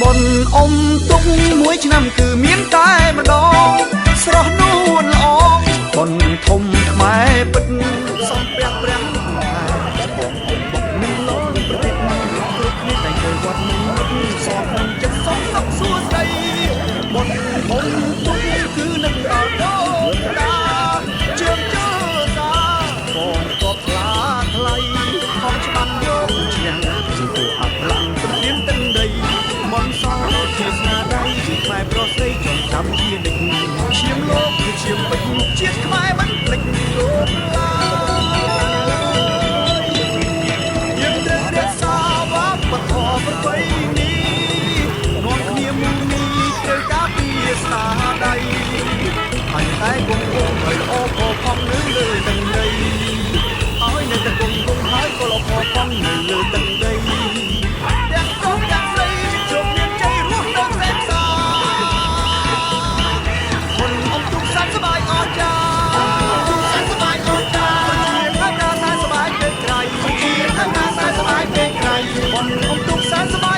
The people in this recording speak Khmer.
បនអុំទុកមួយឆ្នាំគឺមានតែម្ដងស្រស់នួនល្អបនធំខ្មែរពិតសំព្រះព្រះបងបុកនឹងលងប្រទេសគ្រប់គ្នាតែទៅវត្តនេះសពនឹងចិត្តសុខសុខសួស្ដីបនអុំទុកគឺនឹងដល់ដល់តាជើងជើសាបងតបថ្លាថ្លៃខំច្បាំងយកឈ្នះជាទូអបឡាំងព្រមានទឹកដីមនសជាស្នាដៃជាខ្មែរប្រុសស្រីចងចាំជានិច្ចឈាមលោកគឺឈាមពេជ្រជាតិខ្មែរមិនភ្លេចលោកឡើយយើងត្រូវរក្សាវប្បធម៌ប្រពៃណីនាំគ្នាមូនីត្រូវការពីស្នាដៃហើយតែគង់ឲ្យល្អផផង់នៅលើទឹកដីឲ្យនៅតែគង់ហើយក៏ល្អផផង់នៅលើទឹកដីទាំងចុះទាំងស្រីជោគមានជ័យរស់ដល់សេកសាคนអុំទុកសាច់សบายអស្ចារ្យសាច់សบายអស្ចារ្យជាខាងណាសบายពេកក្រៃជាខាងណាសบายពេកក្រៃคนអុំទុកសាច់សบาย